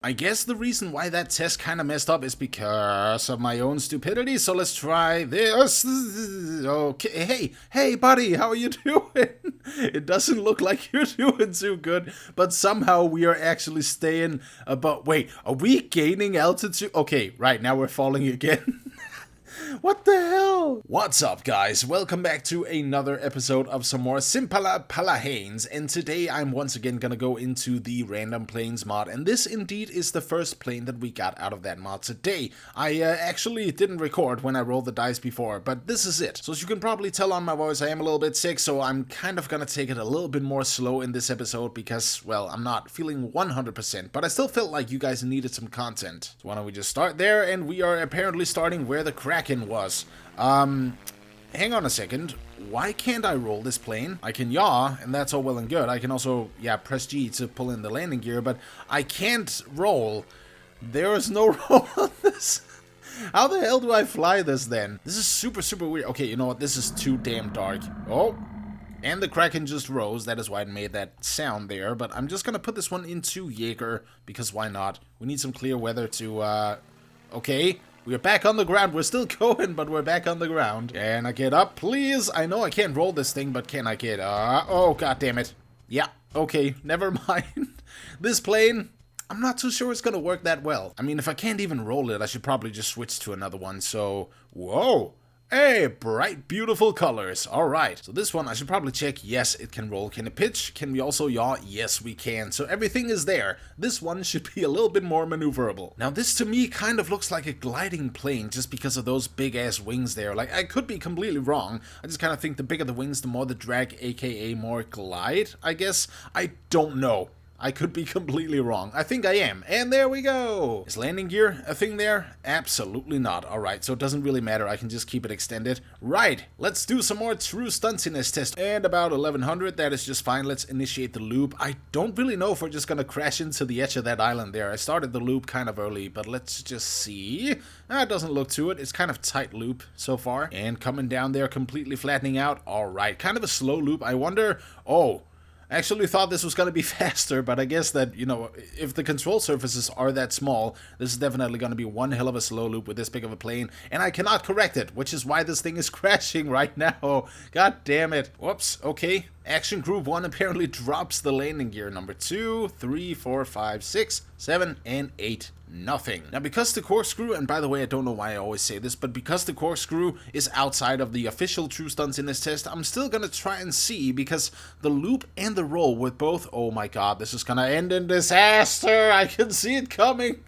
I guess the reason why that test kind of messed up is because of my own stupidity, so let's try this. Okay, hey buddy, how are you doing? It doesn't look like you're doing too good, but somehow we are actually staying above. Wait, are we gaining altitude? Okay, right, now we're falling again. What the hell? What's up, guys? Welcome back to another episode of some more Simpala Palahanes, and today I'm once again gonna go into the random planes mod, and this indeed is the first plane that we got out of that mod today. I actually didn't record when I rolled the dice before, but this is it. So as you can probably tell on my voice, I am a little bit sick, so I'm kind of gonna take it a little bit more slow in this episode because, well, I'm not feeling 100%, but I still felt like you guys needed some content. So why don't we just start there, and we are apparently starting where the Kraken was. Hang on a second. Why can't I roll this plane? I can yaw, and that's all well and good. I can also, press G to pull in the landing gear, but I can't roll. There is no roll on this. How the hell do I fly this then? This is super, super weird. Okay, you know what? This is too damn dark. Oh, and the Kraken just rose. That is why it made that sound there, but I'm just gonna put this one into Jaeger, because why not? We need some clear weather to, okay. We're back on the ground. We're still going, but we're back on the ground. Can I get up, please? I know I can't roll this thing, but can I get oh, god damn it. Yeah, okay, never mind. This plane, I'm not too sure it's gonna work that well. I mean, if I can't even roll it, I should probably just switch to another one, so... Whoa! Hey, bright, beautiful colors. Alright, so this one I should probably check. Yes, it can roll. Can it pitch? Can we also yaw? Yes, we can. So everything is there. This one should be a little bit more maneuverable. Now, this to me kind of looks like a gliding plane just because of those big-ass wings there. Like, I could be completely wrong. I just kind of think the bigger the wings, the more the drag, aka more glide, I guess. I don't know. I could be completely wrong. I think I am. And there we go. Is landing gear a thing there? Absolutely not. Alright, so it doesn't really matter. I can just keep it extended. Right, let's do some more true stuntiness test. And about 1100, that is just fine. Let's initiate the loop. I don't really know if we're just gonna crash into the edge of that island there. I started the loop kind of early, but let's just see. It doesn't look to it. It's kind of tight loop so far. And coming down there, completely flattening out. Alright, kind of a slow loop. I wonder... Oh... I actually thought this was going to be faster, but I guess that, you know, if the control surfaces are that small, this is definitely going to be one hell of a slow loop with this big of a plane, and I cannot correct it, which is why this thing is crashing right now. God damn it. Whoops, okay. Action Group 1 apparently drops the landing gear. Number 2, 3, 4, 5, 6, 7, and 8. Nothing. Now, because the corkscrew, and by the way, I don't know why I always say this, but because the corkscrew is outside of the official true stunts in this test, I'm still gonna try and see, because the loop and the roll with both, oh my god, this is gonna end in disaster. I can see it coming.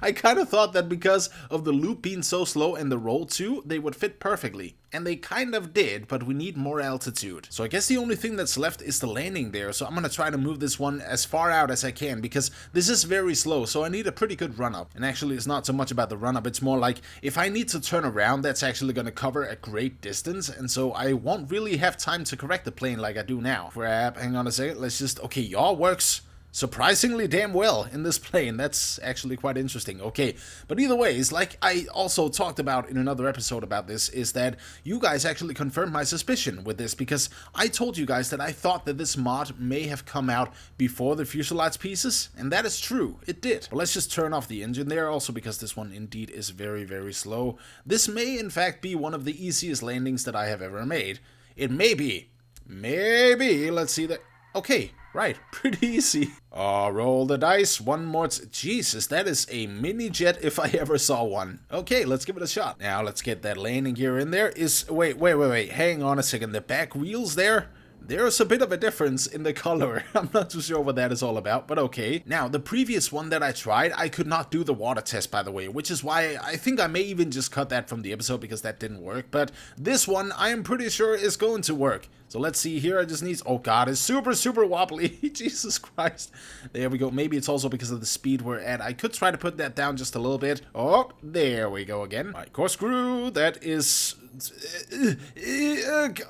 I kind of thought that because of the loop being so slow and the roll too, they would fit perfectly. And they kind of did, but we need more altitude. So I guess the only thing that's left is the landing there. So I'm going to try to move this one as far out as I can because this is very slow. So I need a pretty good run up. And actually it's not so much about the run up. It's more like if I need to turn around, that's actually going to cover a great distance. And so I won't really have time to correct the plane like I do now. Crap, hang on a second. Let's just, okay, yaw works surprisingly damn well in this plane. That's actually quite interesting. Okay, but either way, it's like I also talked about in another episode about this, is that you guys actually confirmed my suspicion with this, because I told you guys that I thought that this mod may have come out before the fuselage pieces, and that is true, it did. But let's just turn off the engine there, also because this one indeed is very, very slow. This may in fact be one of the easiest landings that I have ever made. It may be. Maybe. Let's see that. Okay, right, pretty easy. Oh, roll the dice, one more. Jesus, that is a mini jet if I ever saw one. Okay, let's give it a shot. Now, let's get that landing gear in there. Wait, hang on a second. The back wheels there? There's a bit of a difference in the color. I'm not too sure what that is all about, but okay. Now, the previous one that I tried, I could not do the water test, by the way, which is why I think I may even just cut that from the episode because that didn't work. But this one, I am pretty sure is going to work. So let's see here. I just need... Oh god, it's super, super wobbly. Jesus Christ. There we go. Maybe it's also because of the speed we're at. I could try to put that down just a little bit. Oh, there we go again. All right, corkscrew. That is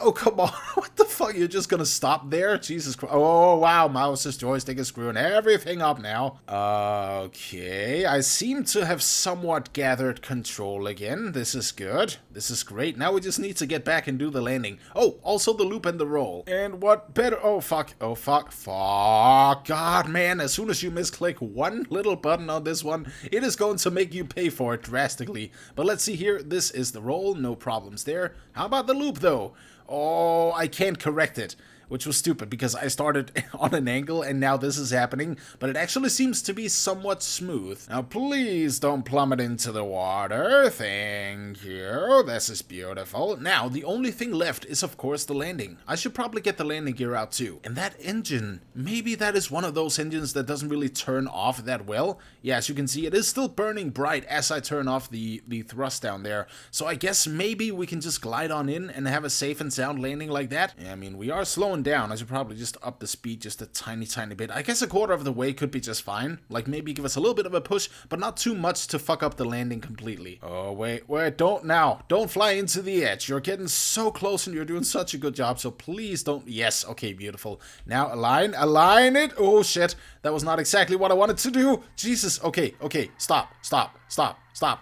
Oh, come on. What the fuck? You're just gonna stop there? Jesus Christ. Oh, wow. Mouse's joystick is screwing everything up now. Okay. I seem to have somewhat gathered control again. This is good. This is great. Now we just need to get back and do the landing. Oh, also the loop and the roll. And what better? Oh, fuck. Oh, fuck. Fuck. God, man. As soon as you misclick one little button on this one, it is going to make you pay for it drastically. But let's see here. This is the roll. No problems there. How about the loop, though? Oh, I can't correct it, which was stupid because I started on an angle and now this is happening, but it actually seems to be somewhat smooth. Now, please don't plummet into the water. Thank you. This is beautiful. Now, the only thing left is, of course, the landing. I should probably get the landing gear out too. And that engine, maybe that is one of those engines that doesn't really turn off that well. Yeah, as you can see, it is still burning bright as I turn off the thrust down there. So I guess maybe we can just glide on in and have a safe and sound landing like that. Yeah, I mean, we are slowing down. I should probably just up the speed just a tiny bit. I guess a quarter of the way could be just fine. Like maybe give us a little bit of a push, but not too much to fuck up the landing completely. Oh, wait, don't fly into the edge. You're getting so close and you're doing such a good job, so please don't. Yes, okay, beautiful. Now align it. Oh shit, that was not exactly what I wanted to do. Jesus, okay, stop.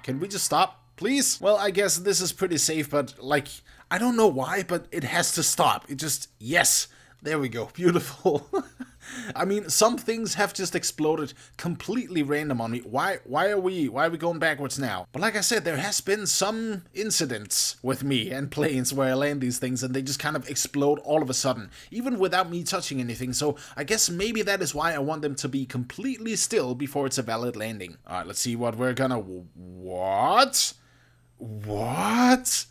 Can we just stop, please? Well, I guess this is pretty safe, but like, I don't know why, but it has to stop. It just, yes. There we go. Beautiful. I mean, some things have just exploded completely random on me. Why are we going backwards now? But like I said, there has been some incidents with me and planes where I land these things and they just kind of explode all of a sudden, even without me touching anything. So I guess maybe that is why I want them to be completely still before it's a valid landing. All right, let's see what we're gonna... What? What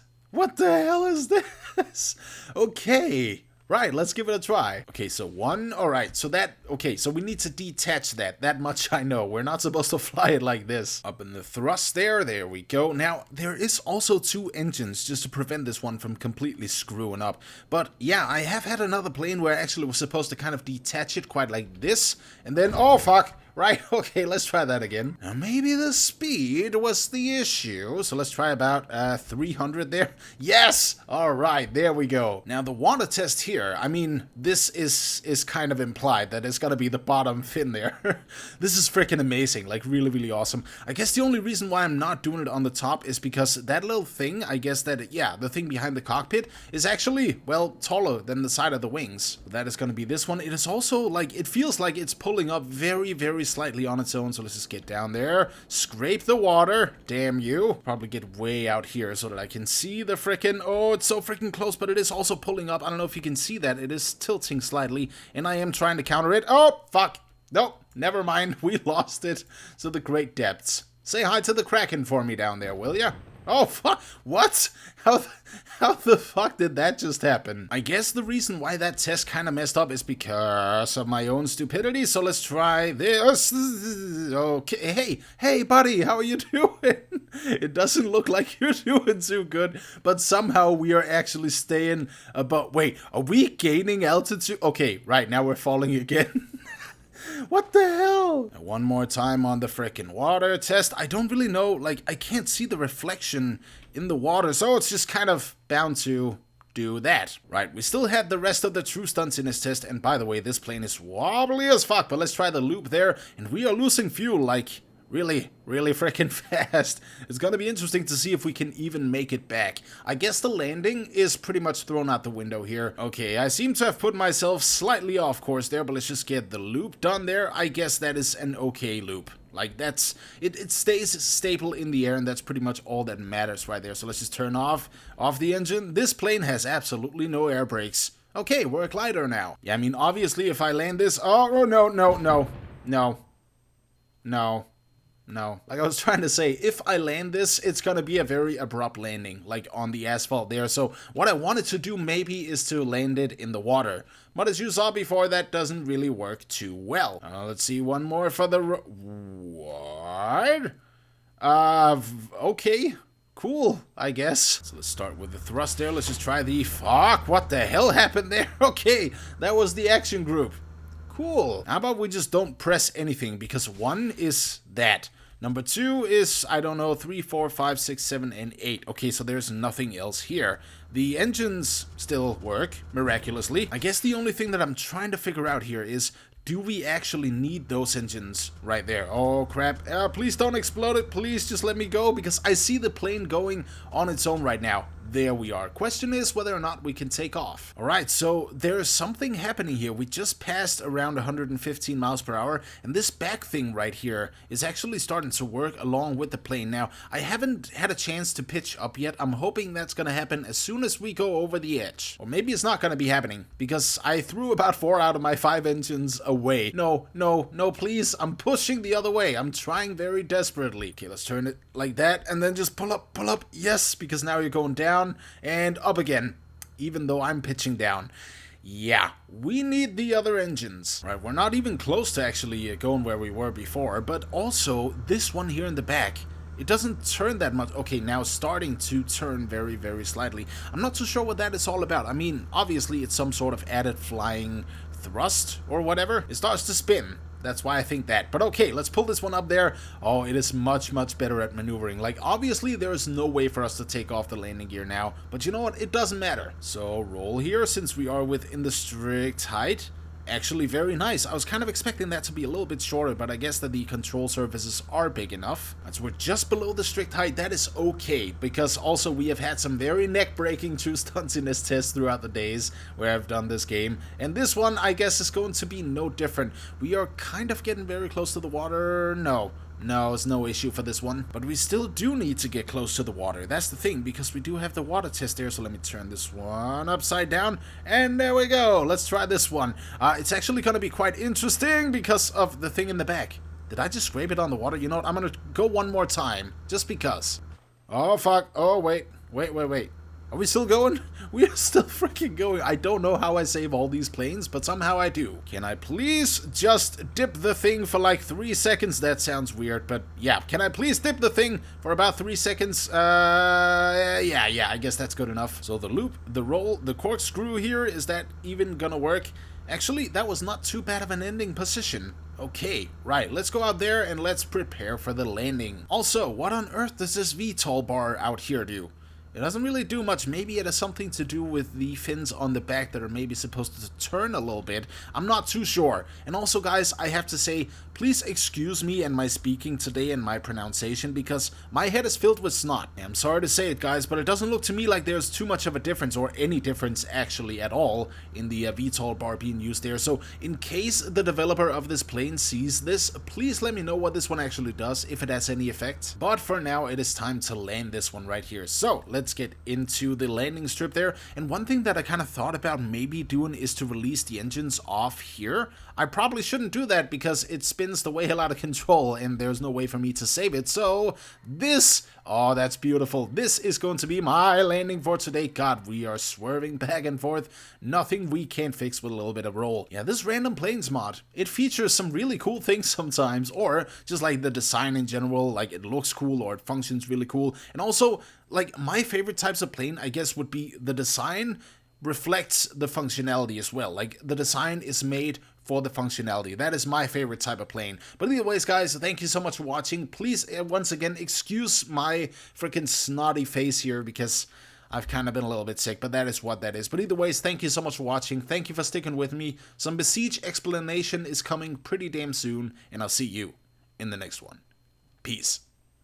the hell is this? Okay. Right, let's give it a try. Okay, so one, alright, so that, okay, so we need to detach that much I know. We're not supposed to fly it like this. Up in the thrust there we go. Now, there is also two engines just to prevent this one from completely screwing up. But yeah, I have had another plane where I actually was supposed to kind of detach it quite like this, and then, oh fuck. Right, okay, let's try that again. Now, maybe the speed was the issue, so let's try about 300 there. Yes! Alright, there we go. Now, the water test here, I mean, this is kind of implied that it's gonna be the bottom fin there. This is freaking amazing, like really awesome. I guess the only reason why I'm not doing it on the top is because that little thing, I guess that, yeah, the thing behind the cockpit is actually, well, taller than the side of the wings. That is gonna be this one. It is also, like, it feels like it's pulling up very slightly on its own, so let's just get down there, scrape the water, damn you, probably get way out here so that I can see the frickin', oh, it's so freaking close, but it is also pulling up. I don't know if you can see that, it is tilting slightly, and I am trying to counter it. Oh, fuck, nope, never mind, we lost it to the great depths. Say hi to the Kraken for me down there, will ya? Oh, fuck, what? How the fuck did that just happen? I guess the reason why that test kind of messed up is because of my own stupidity, so let's try this. Okay, hey buddy, how are you doing? It doesn't look like you're doing too good, but somehow we are actually staying above. Wait, are we gaining altitude? Okay, right, now we're falling again. What the hell? Now, one more time on the frickin' water test. I don't really know, like, I can't see the reflection in the water, so it's just kind of bound to do that. Right, we still had the rest of the true stunts in this test, and by the way, this plane is wobbly as fuck, but let's try the loop there, and we are losing fuel, like, really freaking fast. It's gonna be interesting to see if we can even make it back. I guess the landing is pretty much thrown out the window here. Okay, I seem to have put myself slightly off course there, but let's just get the loop done there. I guess that is an okay loop. Like, that's, it stays stable in the air, and that's pretty much all that matters right there. So let's just turn off the engine. This plane has absolutely no air brakes. Okay, we're a glider now. Yeah, I mean, obviously, if I land this, oh, no. Like I was trying to say, if I land this, it's gonna be a very abrupt landing, like on the asphalt there. So what I wanted to do maybe is to land it in the water. But as you saw before, that doesn't really work too well. Let's see, one more for the... What? Okay. Cool, I guess. So let's start with the thrust there. Let's just try the... Fuck, what the hell happened there? Okay, that was the action group. Cool. How about we just don't press anything, because one is that. Number 2 is, I don't know, 3, 4, 5, 6, 7, and 8. Okay, so there's nothing else here. The engines still work, miraculously. I guess the only thing that I'm trying to figure out here is, do we actually need those engines right there? Oh, crap. Please don't explode it. Please just let me go, because I see the plane going on its own right now. There we are. Question is whether or not we can take off. Alright, so there's something happening here. We just passed around 115 miles per hour, and this back thing right here is actually starting to work along with the plane. Now, I haven't had a chance to pitch up yet. I'm hoping that's going to happen as soon as we go over the edge. Or maybe it's not going to be happening, because I threw about 4 out of my 5 engines away. No, please. I'm pushing the other way. I'm trying very desperately. Okay, let's turn it like that, and then just pull up. Yes, because now you're going down and up again, even though I'm pitching down. Yeah, we need the other engines. Right, we're not even close to actually going where we were before, but also this one here in the back, it doesn't turn that much. Okay, now starting to turn very, very slightly. I'm not too sure what that is all about. I mean, obviously it's some sort of added flying thrust or whatever. It starts to spin. That's why I think that. But okay, let's pull this one up there. Oh, it is much, much better at maneuvering. Like, obviously, there is no way for us to take off the landing gear now. But you know what? It doesn't matter. So, roll here, since we are within the strict height. Actually, very nice. I was kind of expecting that to be a little bit shorter, but I guess that the control surfaces are big enough. So we're just below the strict height. That is okay, because also we have had some very neck-breaking true stunts in this test throughout the days where I've done this game. And this one, I guess, is going to be no different. We are kind of getting very close to the water. No, it's no issue for this one. But we still do need to get close to the water. That's the thing, because we do have the water test there. So let me turn this one upside down. And there we go. Let's try this one. It's actually going to be quite interesting because of the thing in the back. Did I just scrape it on the water? You know what? I'm going to go one more time, just because. Oh, fuck. Oh, wait. Are we still going? We are still freaking going. I don't know how I save all these planes, but somehow I do. Can I please just dip the thing for like 3 seconds? That sounds weird, but yeah. Can I please dip the thing for about 3 seconds? Yeah, I guess that's good enough. So the loop, the roll, the corkscrew here, is that even gonna work? Actually, that was not too bad of an ending position. Okay, right, let's go out there and let's prepare for the landing. Also, what on earth does this VTOL bar out here do? It doesn't really do much. Maybe it has something to do with the fins on the back that are maybe supposed to turn a little bit. I'm not too sure. And also, guys, I have to say, please excuse me and my speaking today and my pronunciation, because my head is filled with snot. I'm sorry to say it, guys, but it doesn't look to me like there's too much of a difference, or any difference actually at all, in the VTOL bar being used there. So in case the developer of this plane sees this, please let me know what this one actually does, if it has any effect. But for now, it is time to land this one right here. So let's get into the landing strip there. And one thing that I kind of thought about maybe doing is to release the engines off here. I probably shouldn't do that, because it spins the way hell out of control and there's no way for me to save it. So this, oh, that's beautiful. This is going to be my landing for today. God, we are swerving back and forth. Nothing we can't fix with a little bit of roll. Yeah, this random planes mod, it features some really cool things sometimes, or just like the design in general, like it looks cool or it functions really cool. And also, like, my favorite types of plane, I guess, would be the design reflects the functionality as well. Like, the design is made for the functionality. That is my favorite type of plane. But anyways, guys, thank you so much for watching. Please, once again, excuse my freaking snotty face here, because I've kind of been a little bit sick, but that is what that is. But either ways, thank you so much for watching. Thank you for sticking with me. Some Besiege explanation is coming pretty damn soon, and I'll see you in the next one. Peace.